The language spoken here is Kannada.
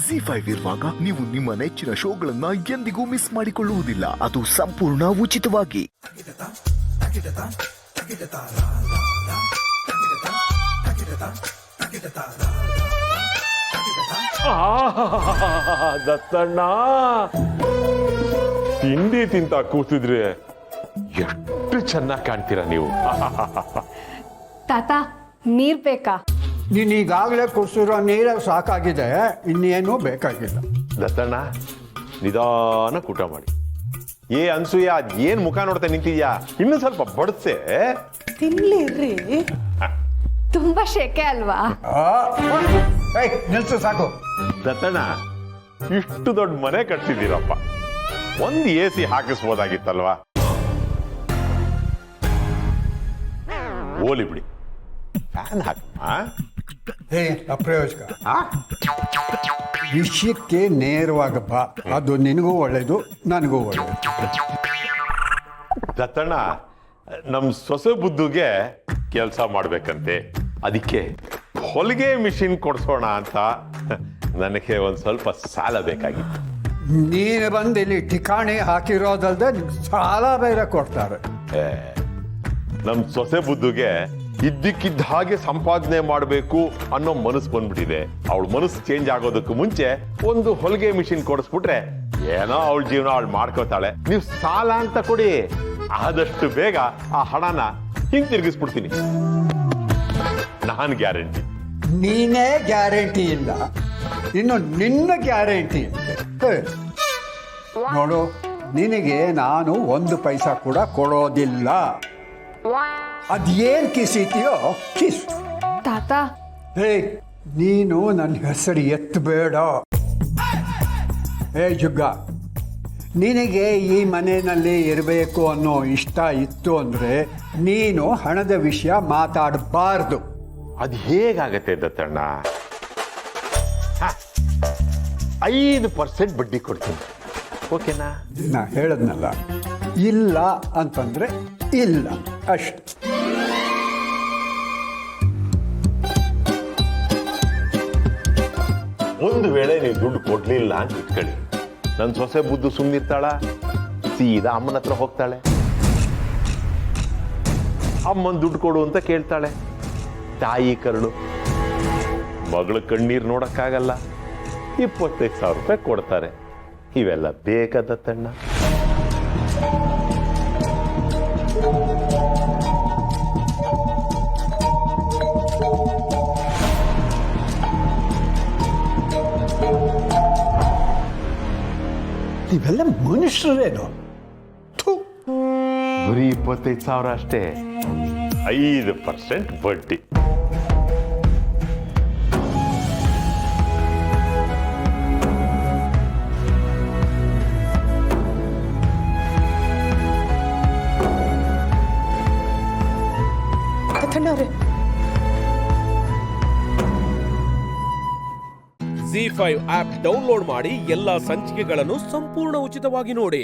ಜಿ5 ಇರುವಾಗ ನೀವು ನಿಮ್ಮ ನೆಚ್ಚಿನ ಶೋಗಳನ್ನ ಎಂದಿಗೂ ಮಿಸ್ ಮಾಡಿಕೊಳ್ಳುವುದಿಲ್ಲ. ಅದು ಸಂಪೂರ್ಣ ಉಚಿತವಾಗಿ. ದತ್ತಣ್ಣ ತಿಂಡಿ ತಿಂತ ಕೂತಿದ್ರೆ ಎಷ್ಟು ಚೆನ್ನಾಗಿ ಕಾಣ್ತೀರಾ ನೀವು. ತಾತ ನೀರ್ ಬೇಕಾ? ನೀನು ಈಗಾಗಲೇ ಕುಡಿಸಿರೋ ನೀರೇ ಸಾಕಾಗಿದೆ, ಇನ್ನೇನೂ ಬೇಕಾಗಿಲ್ಲ. ದತ್ತಣ್ಣ ನಿಧಾನ ಊಟ ಮಾಡಿ. ಅನ್ಸೂಯ ಏನ್ ಮುಖ ನೋಡ್ತಾ ನಿಂತಿದ್ಯಾ? ಇನ್ನು ಸ್ವಲ್ಪ ಬಡ್ಸೆ. ತಿನ್ಲಿರ್ರಿ, ತುಂಬಾ ಶೆಕೆ ಅಲ್ವಾ? ನಿಲ್ಸು ಸಾಕು. ದತ್ತಣ್ಣ ಇಷ್ಟು ದೊಡ್ಡ ಮನೆ ಕಟ್ಸಿದ್ದೀರಪ್ಪ, ಒಂದ್ AC ಹಾಕಿಸ್ಬೋದಾಗಿತ್ತಲ್ವಾ? ಓಲಿ ಬಿಡಿ, ಫ್ಯಾನ್ ಹಾಕಮ್ಮ. ಅಪ್ರಯೋಜಕ. ವಿಷಯಕ್ಕೆ ನೇರವಾಗಪ್ಪ, ಅದು ನಿನಗೂ ಒಳ್ಳೇದು, ನನಗೂ ಒಳ್ಳೇದು. ದತ್ತಣ್ಣ ನಮ್ ಸೊಸೆ ಬುದ್ಧುಗೆ ಕೆಲಸ ಮಾಡ್ಬೇಕಂತೆ, ಅದಕ್ಕೆ ಹೊಲಿಗೆ ಮಿಷಿನ್ ಕೊಡ್ಸೋಣ ಅಂತ ನನಗೆ ಒಂದ್ ಸ್ವಲ್ಪ ಸಾಲ ಬೇಕಾಗಿತ್ತು. ನೀನು ಬಂದು ಇಲ್ಲಿ ಠಿಕಾಣಿ ಹಾಕಿರೋದಲ್ದೆ ಸಾಲ ಬೇರೆ ಕೊಡ್ತಾರೆ. ನಮ್ ಸೊಸೆ ಬುದ್ಧುಗೆ ಇದ್ದಕ್ಕಿದ್ದ ಹಾಗೆ ಸಂಪಾದನೆ ಮಾಡಬೇಕು ಅನ್ನೋ ಮನಸ್ಸು ಬಂದ್ಬಿಟ್ಟಿದೆ. ಅವಳ ಮನಸ್ಸು ಚೇಂಜ್ ಆಗೋದಕ್ಕೂ ಮುಂಚೆ ಒಂದು ಹೊಲಿಗೆ ಮಿಷಿನ್ ಕೊಡಿಸ್ಬಿಟ್ರೆ ಏನೋ ಅವಳ ಜೀವನ ಅವಳು ಮಾಡ್ಕೋತಾಳೆ. ನೀವು ಸಾಲ ಅಂತ ಕೊಡಿ, ಆದಷ್ಟು ಬೇಗ ಆ ಹಣನ ಹಿಂತಿರುಗಿಸ್ಬಿಡ್ತೀನಿ. ನಾನ್ ಗ್ಯಾರಂಟಿ. ನೀನೇ ಗ್ಯಾರಂಟಿ ಇಲ್ಲ, ಇನ್ನು ನಿನ್ನ ಗ್ಯಾರಂಟಿ ಇದೆ. ನೋಡು, ನಿನಗೆ ನಾನು 1 ಪೈಸಾ ಕೂಡ ಕೊಡೋದಿಲ್ಲ. ಅದೇನ್ ಕಿಸಿತೀಯೋ ಕಿಸ್. ತಾತ ನೀನು ನನ್ನ ಹೆಸರು ಎತ್ತಬೇಡ. ಜುಗ್ಗ, ನಿನಗೆ ಈ ಮನೆಯಲ್ಲಿ ಇರಬೇಕು ಅನ್ನೋ ಇಷ್ಟ ಇತ್ತು ಅಂದ್ರೆ ನೀನು ಹಣದ ವಿಷಯ ಮಾತಾಡಬಾರ್ದು. ಅದು ಹೇಗಾಗತ್ತೆ ದತ್ತಣ್ಣ? 5% ಬಡ್ಡಿ ಕೊಡ್ತೀನಿ, ಓಕೆನಾ? ನಾ ಹೇಳದ್ನಲ್ಲ, ಇಲ್ಲ ಅಂತಂದ್ರೆ ಇಲ್ಲ ಅಷ್ಟು. ಒಂದು ವೇಳೆ ನೀವು ದುಡ್ಡು ಕೊಡ್ಲಿಲ್ಲ ಅಂತ ಇಟ್ಕೊಳ್ಳಿ, ನನ್ನ ಸೊಸೆ ಬುದ್ಧು ಸುಮ್ಮನಿರ್ತಾಳ? ಸೀದಾ ಅಮ್ಮನ ಹತ್ರ ಹೋಗ್ತಾಳೆ, ಅಮ್ಮನ್ ದುಡ್ಡು ಕೊಡು ಅಂತ ಕೇಳ್ತಾಳೆ. ತಾಯಿ ಕರುಳು, ಮಗಳ ಕಣ್ಣೀರ್ ನೋಡಕ್ಕಾಗಲ್ಲ, 25,000 ರೂಪಾಯಿ ಕೊಡ್ತಾರೆ. ಇವೆಲ್ಲ ಬೇಕಾದತ್ತಣ್ಣ? ಇವೆಲ್ಲ ಮನುಷ್ಯರೇನು? ಬರೀ 25,000 ಅಷ್ಟೇ, 5% ಬಡ್ಡಿ. ಜಿ5 ಆಪ್ ಡೌನ್ಲೋಡ್ ಮಾಡಿ ಎಲ್ಲಾ ಸಂಚಿಕೆಗಳನ್ನು ಸಂಪೂರ್ಣ ಉಚಿತವಾಗಿ ನೋಡಿ.